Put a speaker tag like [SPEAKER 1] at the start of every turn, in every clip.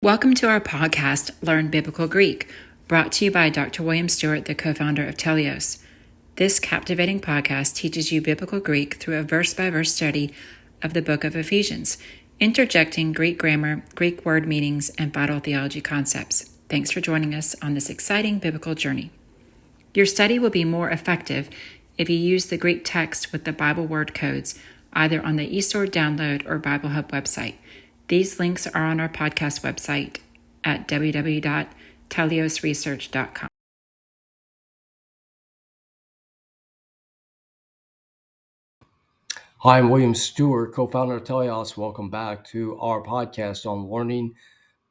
[SPEAKER 1] Welcome to our podcast, Learn Biblical Greek, brought to you by Dr. William Stewart, the co-founder of Teleios. This captivating podcast teaches you biblical Greek through a verse-by-verse study of the book of Ephesians, interjecting Greek grammar, Greek word meanings, and vital theology concepts. Thanks for joining us on this exciting biblical journey. Your study will be more effective if you use the Greek text with the Bible word codes, either on the eSword download or Bible Hub website. These links are on our podcast website at www.teliosresearch.com.
[SPEAKER 2] Hi, I'm William Stewart, co-founder of Teleios. Welcome back to our podcast on learning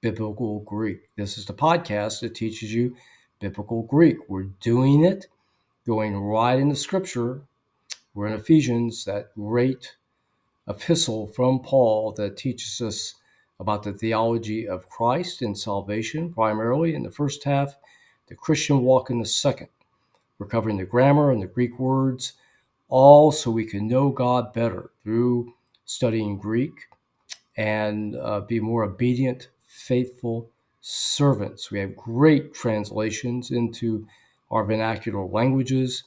[SPEAKER 2] biblical Greek. This is the podcast that teaches you biblical Greek. We're doing it, going right into Scripture. We're in Ephesians, that great epistle from Paul that teaches us about the theology of Christ and salvation, primarily in the first half, the Christian walk in the second. We're covering the grammar and the Greek words, all so we can know God better through studying Greek and be more obedient, faithful servants. We have great translations into our vernacular languages,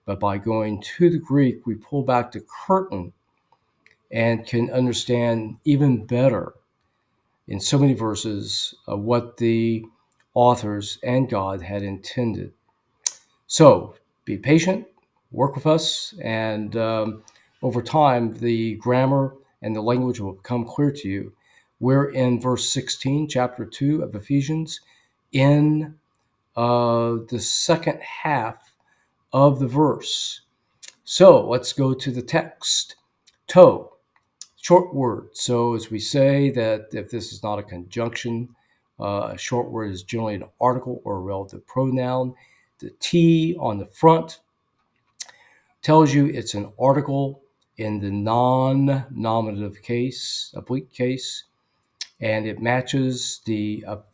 [SPEAKER 2] but by going to the Greek, we pull back the curtain and can understand even better in so many verses what the authors and God had intended. So be patient, work with us, and over time, the grammar and the language will become clear to you. We're in verse 16, chapter 2 of Ephesians, in the second half of the verse. So let's go to the text. To, short word. So as we say that if this is not a conjunction, a short word is generally an article or a relative pronoun. The T on the front tells you it's an article in the non-nominative case, oblique case, and it matches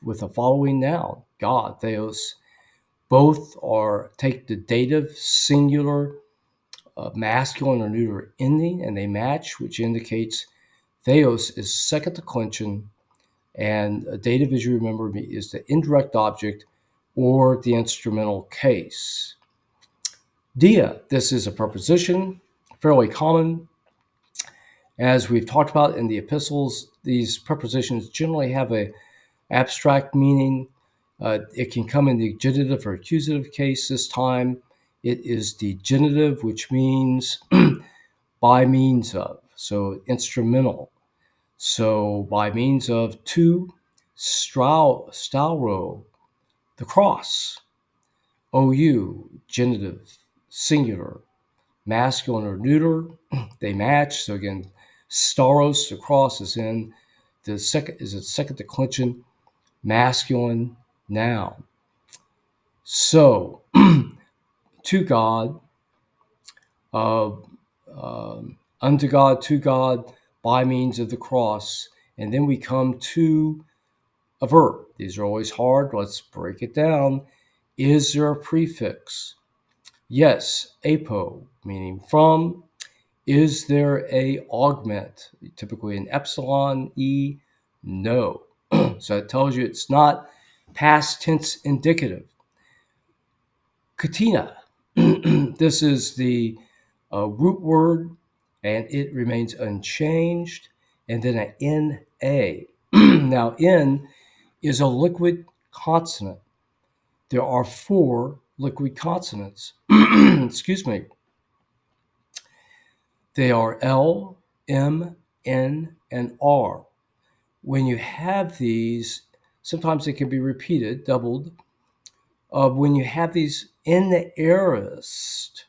[SPEAKER 2] with the following noun, God, Theos. Both take the dative singular masculine or neuter ending, and they match, which indicates Theos is second declension, and a dative, as you remember, is the indirect object or the instrumental case. Dia, this is a preposition, fairly common. As we've talked about in the epistles, these prepositions generally have an abstract meaning. It can come in the genitive or accusative case. This time it is the genitive, which means by means of, so instrumental. So by means of to stauro, the cross, ou, genitive, singular, masculine or neuter, they match. So again, staros, the cross, is in the second declension masculine noun. So to God, unto God, to God, by means of the cross, and then we come to a verb. These are always hard. Let's break it down. Is there a prefix? Yes, apo, meaning from. Is there a augment? Typically an epsilon, e, no. So it tells you it's not past tense indicative. Katina, this is the root word, and it remains unchanged. And then an N-A. Now, N is a liquid consonant. There are 4 liquid consonants. Excuse me. They are L, M, N, and R. When you have these, sometimes they can be repeated, doubled. When you have these in the aorist,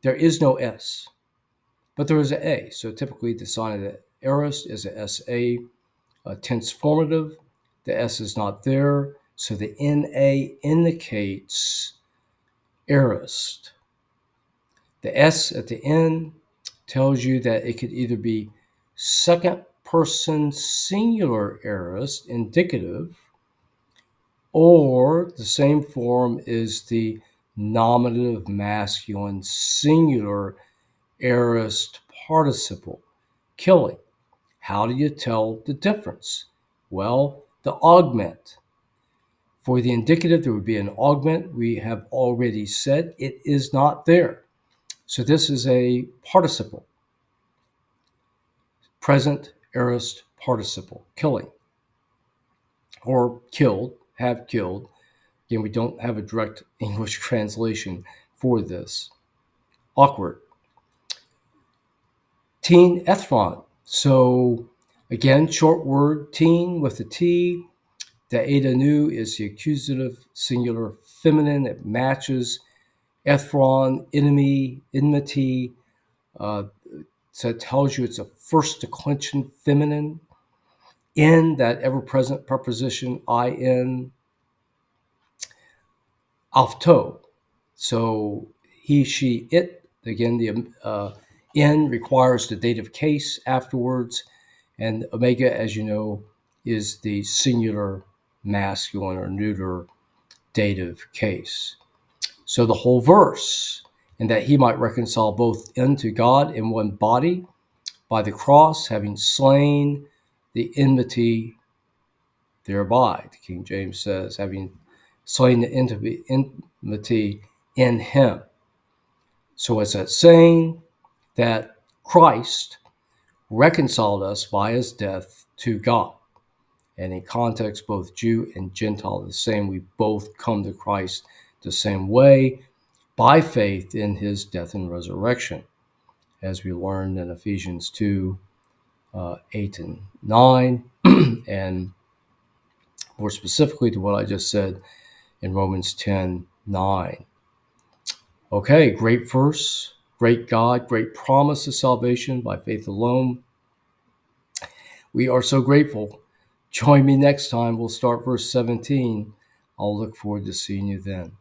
[SPEAKER 2] there is no S, but there is an A. So typically the sign of the aorist is a SA, tense formative. The S is not there, so the NA indicates aorist. The S at the end tells you that it could either be second person singular aorist, indicative, or the same form is the nominative masculine singular aorist participle, killing. How do you tell the difference? Well, the augment. For the indicative, there would be an augment. We have already said it is not there. So this is a participle, present aorist participle, killing, or killed, have killed. Again, we don't have a direct English translation for this. Awkward. Teen ethron. So again, short word, teen with a T. The eta nu is the accusative singular feminine. It matches ethron, enemy, enmity. So it tells you it's a first declension feminine. In, that ever-present preposition, in, aufto. So he, she, it. Again, the in requires the dative case afterwards. And omega, as you know, is the singular masculine or neuter dative case. So the whole verse, and that he might reconcile both unto God in one body by the cross, having slain the enmity thereby. The King James says, having slain the enmity in him. So it's that saying that Christ reconciled us by his death to God. And in context, both Jew and Gentile are the same. We both come to Christ the same way by faith in his death and resurrection, as we learned in Ephesians 2, 8 and 9, and more specifically to what I just said in Romans 10, 9. Okay, great verse, great God, great promise of salvation by faith alone. We are so grateful. Join me next time. We'll start verse 17. I'll look forward to seeing you then.